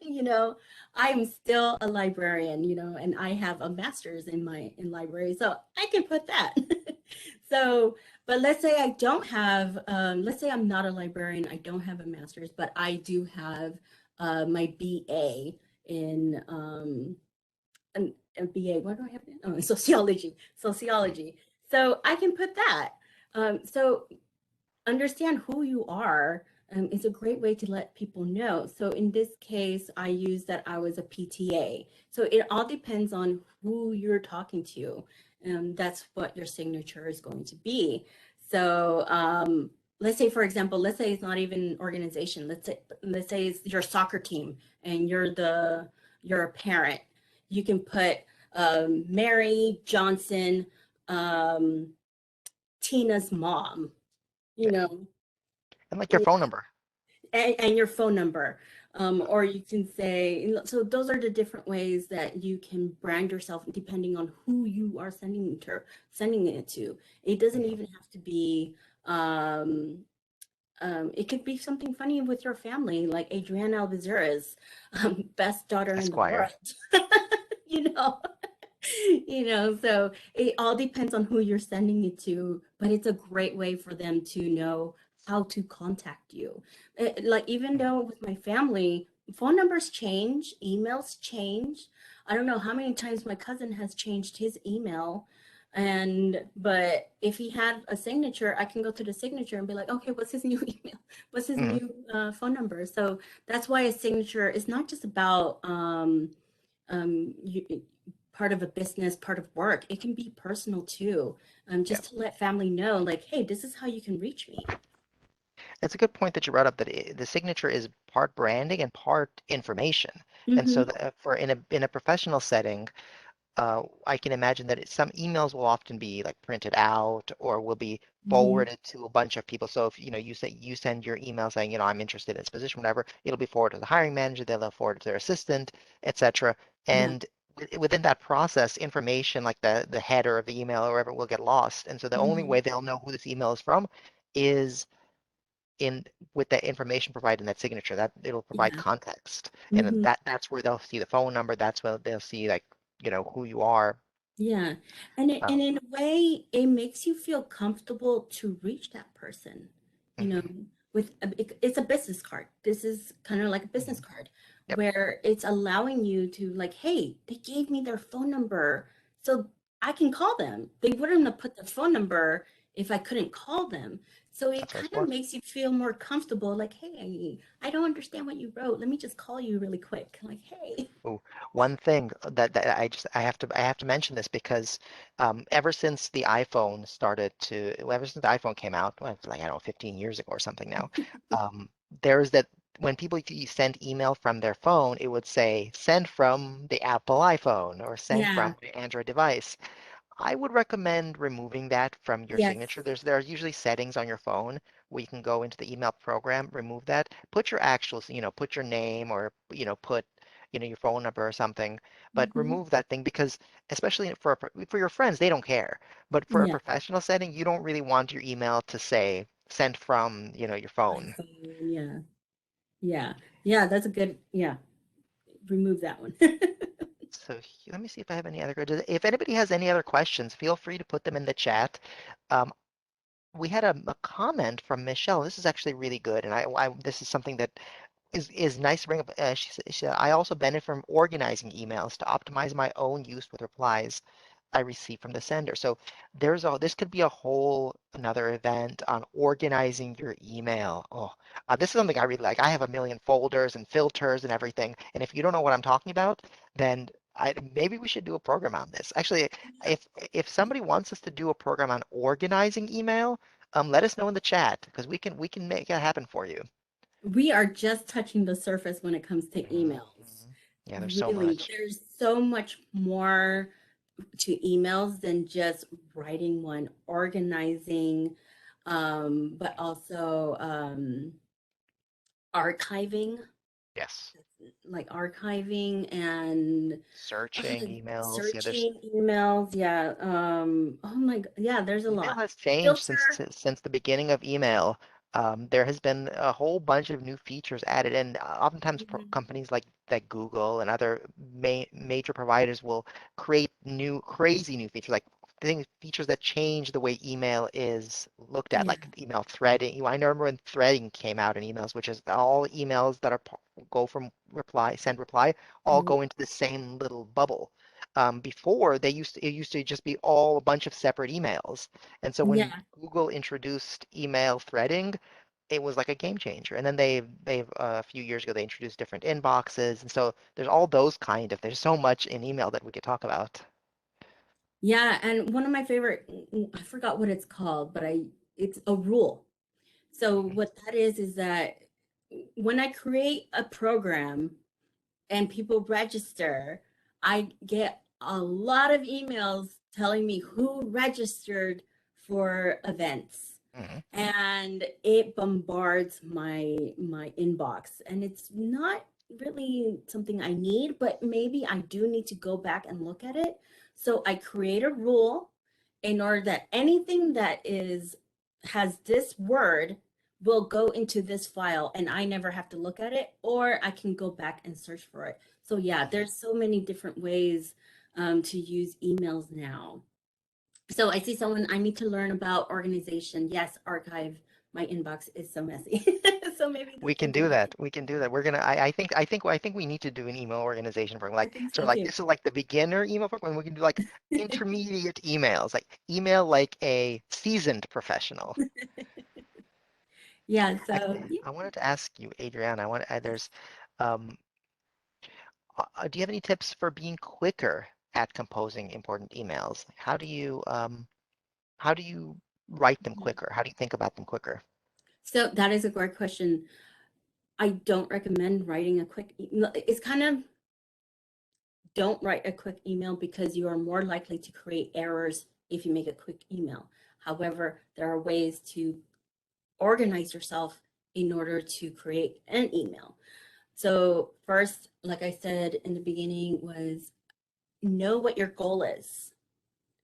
S2: You know, I am still a librarian, you know, and I have a master's in library. So I can put that. So, but let's say I don't have, let's say I'm not a librarian, I don't have a master's, but I do have my BA in a BA. What do I have? Oh, sociology.
S1: Mm.
S2: Sociology. So I can put that. So understand who you are is a great way to let people know. So in this case, I use that I was a PTA. So it all depends on who you're talking to. That's what your signature is going to be. So let's say, for example, let's say it's not even an organization. Let's say it's your soccer team and you're a parent. You can put Mary Johnson, um, Tina's mom, you
S1: Yeah.
S2: know,
S1: And like your phone number.
S2: and your phone number. Or you can say, so those are the different ways that you can brand yourself depending on who you are sending it to. It doesn't
S1: Mhm.
S2: even have to be, it could be something funny with your family, like Adriana Alvizura's best daughter in the
S1: Esquire.
S2: world. you know, so it all depends on who you're sending it to, but it's a great way for them to know how to contact you. Like, even
S1: Mhm.
S2: though with my family, phone numbers change, emails change. I don't know how many times my cousin has changed his email. But if he had a signature, I can go to the signature and be like, okay, what's his new email? What's his
S1: Mhm.
S2: new phone number? So that's why a signature is not just about you, part of a business, part of work. It can be personal too,
S1: Yeah.
S2: just to let family know, like, hey, this is how you can reach me.
S1: It's a good point that you brought up that the signature is part branding and part information. And so
S2: Mm-hmm.
S1: for in a professional setting, I can imagine that some emails will often be like printed out or will be
S2: Mm-hmm.
S1: forwarded to a bunch of people. So if you say you send your email saying I'm interested in this position, whatever, it'll be forwarded to the hiring manager, they'll forward it to their assistant, etc.
S2: Yeah.
S1: And within that process, information like the header of the email or whatever will get lost. And so the only
S2: Mm-hmm.
S1: way they'll know who this email is from is in with that information provided in that signature. That it'll provide
S2: Yeah.
S1: context, and
S2: Mm-hmm.
S1: that's where they'll see the phone number. That's where they'll see like who you are.
S2: Yeah. And
S1: Um,
S2: in a way, it makes you feel comfortable to reach that person, you know,
S1: mhm,
S2: it's a business card. This is kind of like a business
S1: mhm.
S2: card
S1: Yep,
S2: where it's allowing you to, like, hey, they gave me their phone number, so I can call them. They wouldn't have put the phone number if I couldn't call them. So it
S1: that's what it's
S2: kind of
S1: for.
S2: makes you feel more comfortable, like, hey, I don't understand what you wrote. Let me just call you really quick. Like, hey.
S1: Ooh, one thing that I have to mention this because ever since the iPhone came out, well, it's like I don't know, 15 years ago or something now, there's that when people you send email from their phone, it would say send from the Apple iPhone or send
S2: Yeah.
S1: from the Android device. I would recommend removing that from your
S2: Yes.
S1: signature. There are usually settings on your phone where you can go into the email program, remove that, put your actual, put your name or put your phone number or something, but
S2: Hmm.
S1: remove that thing because especially for your friends, they don't care. But for a
S2: Yeah.
S1: professional setting, you don't really want your email to say sent from, your phone.
S2: iPhone, yeah. Yeah. Yeah, that's a good, yeah. Remove that one.
S1: So let me see if I have any other. If anybody has any other questions, feel free to put them in the chat. Um, we had a comment from Michelle. This is actually really good, and this is something that is nice to bring up. She said, I also benefit from organizing emails to optimize my own use with replies I receive from the sender. So this could be a whole another event on organizing your email. Oh, this is something I really like. I have a million folders and filters and everything. And if you don't know what I'm talking about, then maybe we should do a program on this. Actually, if if somebody wants us to do a program on organizing email, let us know in the chat because we can make it happen for you.
S2: We are just touching the surface when it comes to
S1: Mhm,
S2: emails.
S1: mhm. Yeah, there's so
S2: Really,
S1: much.
S2: there's so much more to emails than just writing one, organizing, but also archiving,
S1: Yes.
S2: and uh,
S1: Searching emails. Yeah, there's
S2: searching emails. Yeah. Oh my God. Yeah, there's a
S1: email
S2: lot.
S1: has changed
S2: Filter.
S1: since the beginning of email. There has been a whole bunch of new features added, and oftentimes
S2: Mhm.
S1: companies like Google and other major providers will create new crazy new features, like features that change the way email is looked at,
S2: Yeah.
S1: like email threading. I remember when threading came out in emails, which is all emails that are go from reply, send reply, all
S2: Mhm.
S1: go into the same little bubble. Before it used to just be all a bunch of separate emails. And so when
S2: Yeah.
S1: Google introduced email threading, it was like a game changer. And then they've a few years ago they introduced different inboxes, and so there's all those kind of there's so much in email that we could talk about.
S2: Yeah, and one of my favorite, I forgot what it's called, but it's a rule. So
S1: Mhm.
S2: what that is that when I create a program and people register, I get a lot of emails telling me who registered for events.
S1: Mhm.
S2: And it bombards my inbox. And it's not really something I need, but maybe I do need to go back and look at it. So I create a rule in order that anything that is has this word will go into this file and I never have to look at it, or I can go back and search for it. So yeah,
S1: Mhm.
S2: there's so many different ways to use emails now. So I see someone, I need to learn about organization. Yes, archive. My inbox is so messy. So maybe
S1: We
S2: that's
S1: can
S2: something
S1: do
S2: I
S1: that.
S2: can.
S1: We can do that. We're gonna. I think we need to do an email organization program.
S2: I
S1: Like
S2: think
S1: sort
S2: so
S1: of like
S2: too.
S1: this is like the beginner email program. We can do like intermediate emails, like email like a seasoned professional.
S2: Yeah,
S1: I
S2: so yeah.
S1: I wanted to ask you, Adriana.
S2: Yes.
S1: Um, do you have any tips for being quicker at composing important emails? How do you write them
S2: Mhm.
S1: quicker? How do you think about them quicker?
S2: So that is a great question. I don't recommend writing a quick email. It's kind of don't write a quick email because you are more likely to create errors if you make a quick email. However, there are ways to organize yourself in order to create an email. So first, like I said in the beginning, was know what your goal is.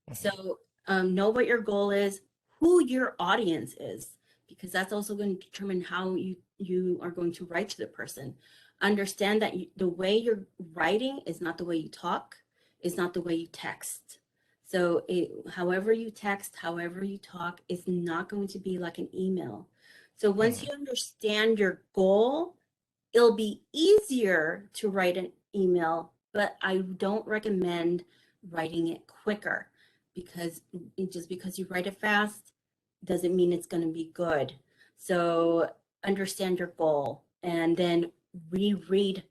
S1: Mhm.
S2: So know what your goal is, who your audience is, because that's also going to determine how you are going to write to the person. Understand that the way you're writing is not the way you talk, is not the way you text. So however you text, however you talk, is not going to be like an email. So once
S1: Mhm.
S2: you understand your goal, it'll be easier to write an email, but I don't recommend writing it quicker because just because you write it fast doesn't mean it's going to be good. So understand your goal and then reread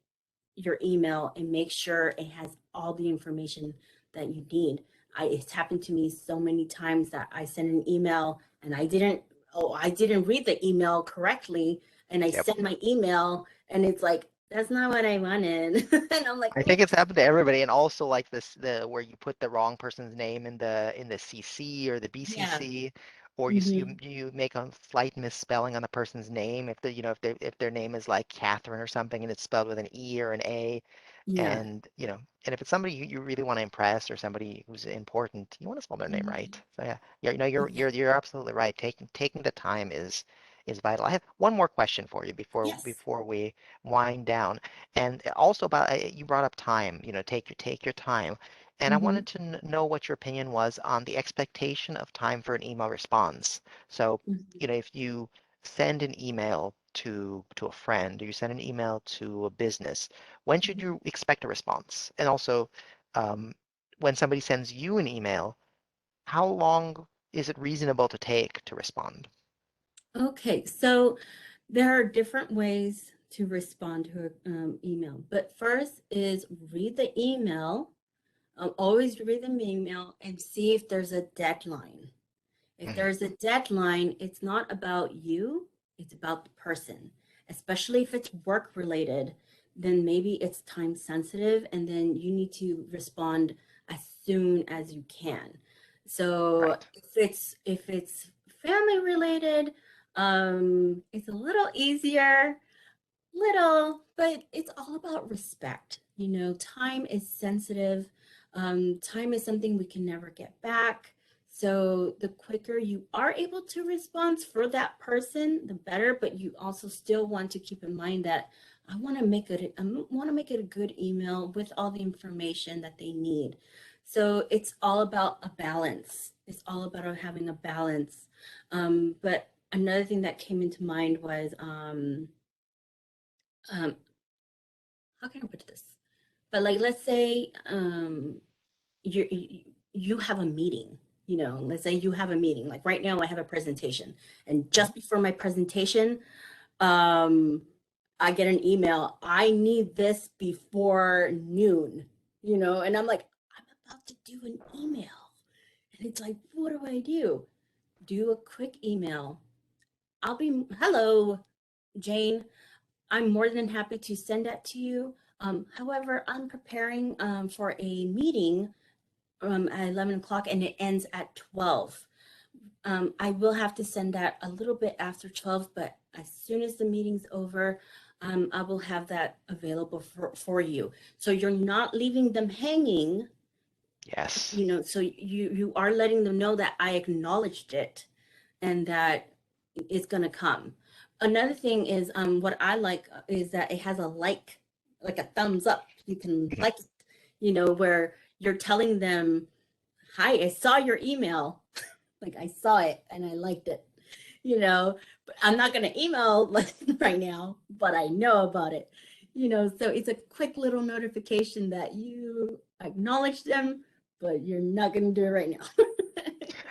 S2: your email and make sure it has all the information that you need. It's happened to me so many times that I send an email and I didn't read the email correctly, and I
S1: Yep.
S2: send my email and it's like, that's not what I wanted. And I'm like,
S1: I think it's happened to everybody, and also like this the where you put the wrong person's name in the CC or the
S2: yeah.
S1: BCC, or
S2: Hmm.
S1: you make a slight misspelling on the person's name if the if their name is like Catherine or something and it's spelled with an E or an A,
S2: Yeah.
S1: and and if it's somebody you really want to impress or somebody who's important, you want to spell their name right.
S2: Hmm.
S1: So yeah, you're
S2: Exactly.
S1: absolutely right. Taking the time is vital. I have one more question for you
S2: Yes.
S1: before we wind down. And also about you brought up time, take your time. And I
S2: Hmm.
S1: wanted to know what your opinion was on the expectation of time for an email response. So,
S2: Hmm.
S1: if you send an email to a friend or you send an email to a business, when should you expect a response? And also, um, when somebody sends you an email, how long is it reasonable to take to respond?
S2: Okay, so there are different ways to respond to an email, but first is read the email. Always read the email and see if there's a deadline. If
S1: Mhm.
S2: there's a deadline, it's not about you, it's about the person. Especially if it's work related, then maybe it's time sensitive and then you need to respond as soon as you can. So
S1: Right.
S2: if it's family related, it's a little easier, little, but it's all about respect. You know, time is sensitive. Time is something we can never get back. So the quicker you are able to respond for that person, the better. But you also still want to keep in mind that I want to make it a good email with all the information that they need. So it's all about a balance. It's all about having a balance. But another thing that came into mind was how can I put this? But like, let's say you have a meeting. Let's say you have a meeting. Like right now, I have a presentation, and
S1: Mhm.
S2: just before my presentation, um, I get an email. I need this before noon. And I'm like, I'm about to do an email, and it's like, what do I do? Do a quick email. Hello, Jane. I'm more than happy to send that to you. However, I'm preparing for a meeting at 11 o'clock and it ends at 12. I will have to send that a little bit after 12, but as soon as the meeting's over, I will have that available for you. So you're not leaving them hanging,
S1: Yes.
S2: so you are letting them know that I acknowledged it and that it's going to come. Another thing is what I like is that it has like a thumbs up. You can
S1: Mhm.
S2: like it, where you're telling them, hi, I saw your email. Like I saw it and I liked it. But I'm not going to email like right now, but I know about it. So it's a quick little notification that you acknowledge them, but you're not going to do it right now.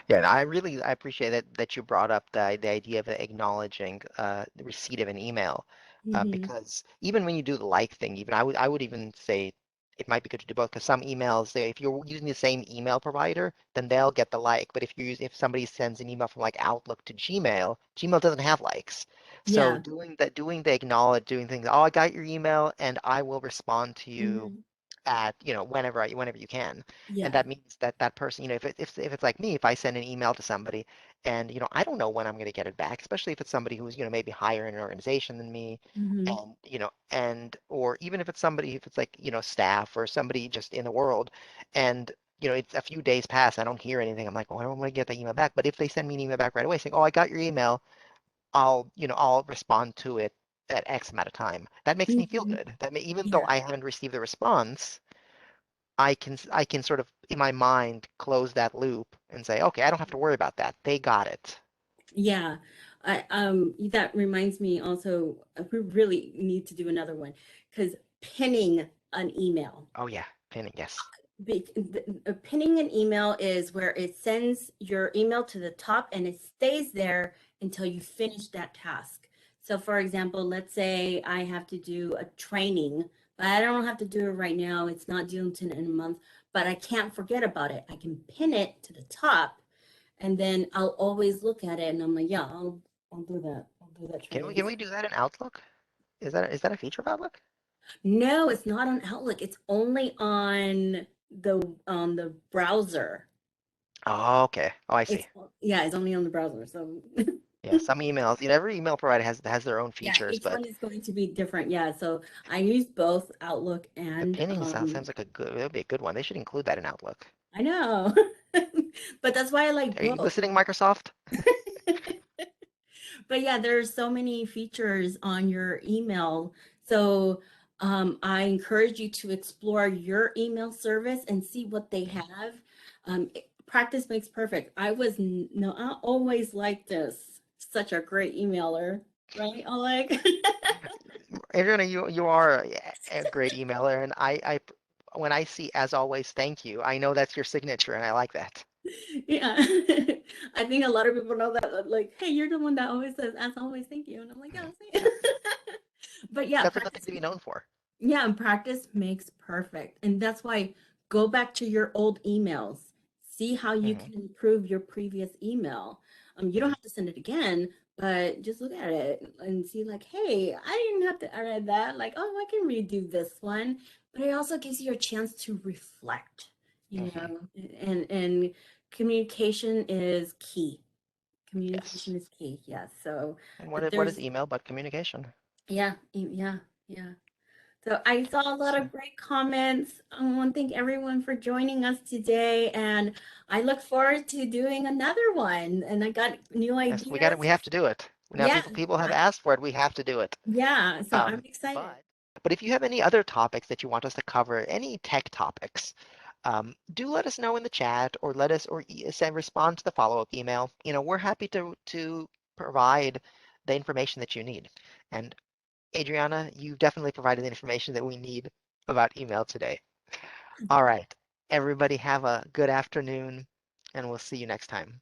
S1: Yeah, and I appreciate that you brought up the idea of acknowledging the receipt of an email,
S2: Hmm.
S1: because even when you do the like thing, even I would even say it might be good to do both because some emails, if you're using the same email provider, then they'll get the like. But if somebody sends an email from like Outlook to Gmail, Gmail doesn't have likes. So
S2: Yeah.
S1: doing the acknowledge, doing things, oh, I got your email and I will respond to you
S2: Hmm.
S1: at whenever you can, and
S2: Yeah.
S1: that means that that person, if it's like me, if I send an email to somebody and I don't know when I'm going to get it back, especially if it's somebody who's maybe higher in an organization than me,
S2: Hmm.
S1: and or even if it's somebody, if it's like staff or somebody just in the world, and it's a few days pass, I don't hear anything, I'm like, oh, I don't want to get that email back. But if they send me an email back right away saying, oh, I got your email, I'll respond to it at X amount of time. That makes me feel
S2: Hmm.
S1: good. Even though
S2: Yeah.
S1: I haven't received the response, I can sort of in my mind close that loop and say, okay, I don't have to worry about that. They got it.
S2: Yeah. That reminds me also, we really need to do another one because pinning an email.
S1: Oh yeah, pinning, yes.
S2: Pinning an email is where it sends your email to the top and it stays there until you finish that task. So, for example, let's say I have to do a training, but I don't have to do it right now. It's not due until in a month, but I can't forget about it. I can pin it to the top and then I'll always look at it and I'm like, yeah, I'll do that. I'll do that
S1: Can we
S2: training.
S1: can we do that in Outlook? Is that a feature of Outlook?
S2: No, it's not on Outlook. It's only on the browser.
S1: Oh, okay. Oh, I see.
S2: It's Yeah, it's only on the browser. So
S1: Yeah, some emails, every email provider has their own
S2: yeah,
S1: features,
S2: each one
S1: but
S2: is going to be different. Yeah, so I use both Outlook
S1: the
S2: and
S1: pinning sounds like it would be a good one. They should include that in Outlook.
S2: I know. But that's why I like
S1: Are you
S2: both.
S1: listening, Microsoft?
S2: But yeah, there's so many features on your email. So I encourage you to explore your email service and see what they
S1: Mhm.
S2: have. Practice makes perfect. No, I always like this. Such a great emailer, right, Oleg?
S1: Adriana, you are a great emailer, and when I see as always, thank you, I know that's your signature, and I like that.
S2: Yeah. I think a lot of people know that, like, hey, you're the one that always says, as always, thank you. And I'm like, yeah,
S1: Mhm.
S2: see. But yeah,
S1: That's a good thing
S2: practice.
S1: to be known for.
S2: Yeah, and practice makes perfect. And that's why go back to your old emails. See how you
S1: Hmm.
S2: can improve your previous email. You don't
S1: Hmm.
S2: have to send it again, but just look at it and see, like, hey, I didn't have to edit that. Like, oh, I can redo this one. But it also gives you a chance to reflect,
S1: Hmm.
S2: and communication is key.
S1: Yes.
S2: Communication is key. Yes. So
S1: And
S2: if
S1: what is
S2: there's,
S1: email but communication?
S2: yeah, yeah, yeah. So I saw a lot
S1: So,
S2: of great comments. I want to thank everyone for joining us today, and I look forward to doing another one. And I got new
S1: yes, we got it.
S2: ideas.
S1: We have to do it. Now
S2: Yeah,
S1: people have
S2: I-
S1: asked for it. We have to do it.
S2: yeah. So I'm
S1: Um,
S2: excited.
S1: but if you have any other topics that you want us to cover, any tech topics, do let us know in the chat or let us or send respond to the follow-up email. We're happy to provide the information that you need. And Adriana, you definitely provided the information that we need about email today. All right. Everybody have a good afternoon, and we'll see you next time.